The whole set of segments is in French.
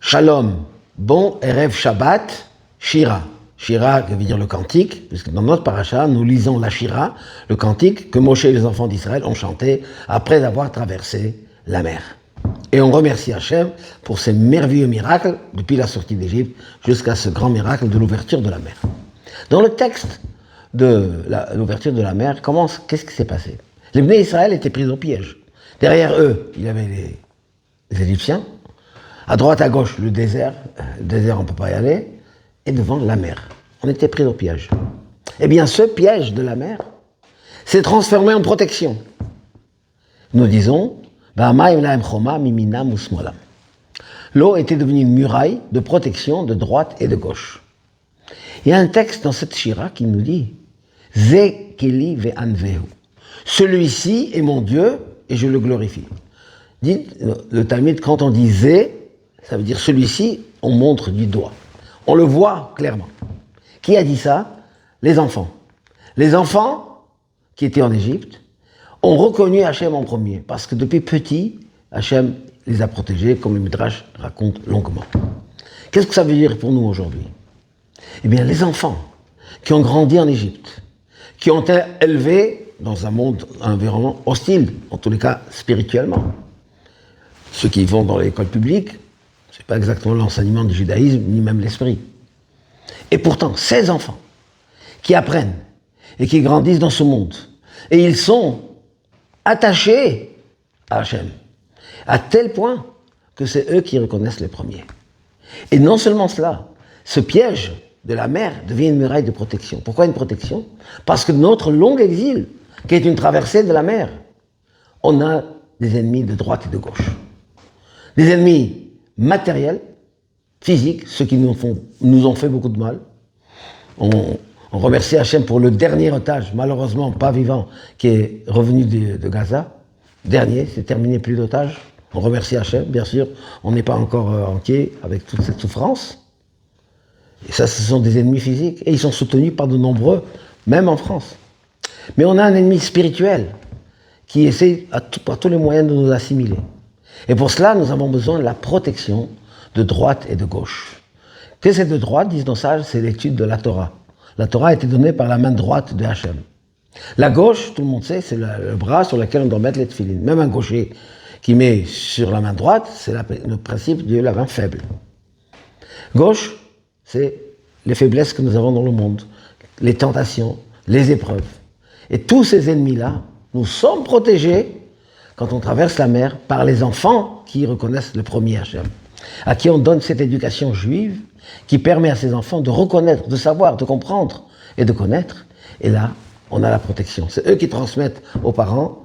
Shalom, bon, Erev Shabbat, Shira. Shira, qui veut dire le cantique, puisque dans notre paracha, nous lisons la Shira, le cantique que Moshe et les enfants d'Israël ont chanté après avoir traversé la mer. Et on remercie Hachem pour ces merveilleux miracles, depuis la sortie d'Égypte jusqu'à ce grand miracle de l'ouverture de la mer. Dans le texte de l'ouverture de la mer, qu'est-ce qui s'est passé? Les Bnei Israël étaient pris au piège. Derrière eux, il y avait les Égyptiens. À droite, à gauche, le désert on ne peut pas y aller. Et devant la mer. On était pris au piège. Eh bien, ce piège de la mer s'est transformé en protection. Nous disons, l'eau était devenue une muraille de protection de droite et de gauche. Il y a un texte dans cette shira qui nous dit, Ze keli ve'anvehu. Celui-ci est mon Dieu et je le glorifie. Dites le Talmud, quand on dit Ze, ça veut dire celui-ci, on montre du doigt. On le voit clairement. Qui a dit ça? Les enfants. Les enfants qui étaient en Égypte ont reconnu Hachem en premier, parce que depuis petit, Hachem les a protégés, comme le Midrash raconte longuement. Qu'est-ce que ça veut dire pour nous aujourd'hui? Eh bien, les enfants qui ont grandi en Égypte, qui ont été élevés dans un environnement hostile, en tous les cas spirituellement. Ceux qui vont dans l'école publique, c'est pas exactement l'enseignement du judaïsme, ni même l'esprit. Et pourtant, ces enfants qui apprennent et qui grandissent dans ce monde, et ils sont attachés à Hachem, à tel point que c'est eux qui reconnaissent les premiers. Et non seulement cela, ce piège de la mer devient une muraille de protection. Pourquoi une protection? Parce que notre long exil, qui est une traversée de la mer, on a des ennemis de droite et de gauche. Des ennemis matériels, physiques, ceux qui nous ont fait beaucoup de mal. On remercie Hachem pour le dernier otage, malheureusement pas vivant, qui est revenu de Gaza. Dernier, c'est terminé, plus d'otages. On remercie Hachem, bien sûr. On n'est pas encore entier avec toute cette souffrance. Et ça, ce sont des ennemis physiques. Et ils sont soutenus par de nombreux, même en France. Mais on a un ennemi spirituel qui essaie par tous les moyens de nous assimiler. Et pour cela, nous avons besoin de la protection de droite et de gauche. Qu'est-ce que c'est de droite, disent nos sages? C'est l'étude de la Torah. La Torah a été donnée par la main droite de Hachem. La gauche, tout le monde sait, c'est le bras sur lequel on doit mettre les tefilines. Même un gaucher qui met sur la main droite, c'est le principe de la main faible. Gauche, c'est les faiblesses que nous avons dans le monde, les tentations, les épreuves. Et tous ces ennemis-là, nous sommes protégés quand on traverse la mer par les enfants qui reconnaissent le premier Hachem, à qui on donne cette éducation juive qui permet à ces enfants de reconnaître, de savoir, de comprendre et de connaître. Et là, on a la protection. C'est eux qui transmettent aux parents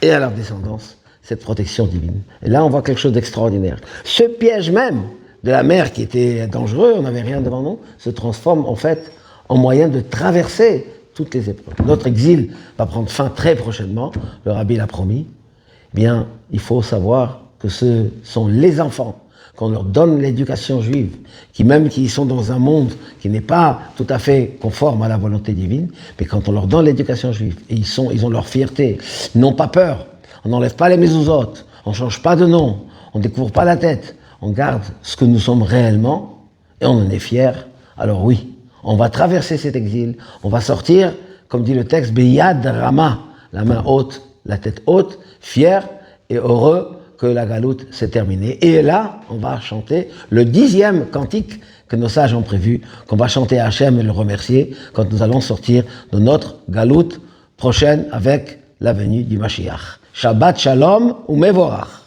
et à leur descendance cette protection divine. Et là, on voit quelque chose d'extraordinaire. Ce piège même de la mer qui était dangereux, on n'avait rien devant nous, se transforme en fait en moyen de traverser toutes les épreuves. Notre exil va prendre fin très prochainement, le Rabbi l'a promis. Eh bien, il faut savoir que ce sont les enfants, qu'on leur donne l'éducation juive, qui sont dans un monde qui n'est pas tout à fait conforme à la volonté divine, mais quand on leur donne l'éducation juive, et ils ont leur fierté, ils n'ont pas peur, on n'enlève pas les mezuzot, on ne change pas de nom, on ne découvre pas la tête, on garde ce que nous sommes réellement, et on en est fiers, alors oui, on va traverser cet exil, on va sortir, comme dit le texte, Beyad Rama, la main haute, la tête haute, fier et heureux que la galoute s'est terminée. Et là, on va chanter le 10e cantique que nos sages ont prévu, qu'on va chanter à Hachem et le remercier quand nous allons sortir de notre galoute prochaine avec la venue du Mashiach. Shabbat Shalom ou Mevorach.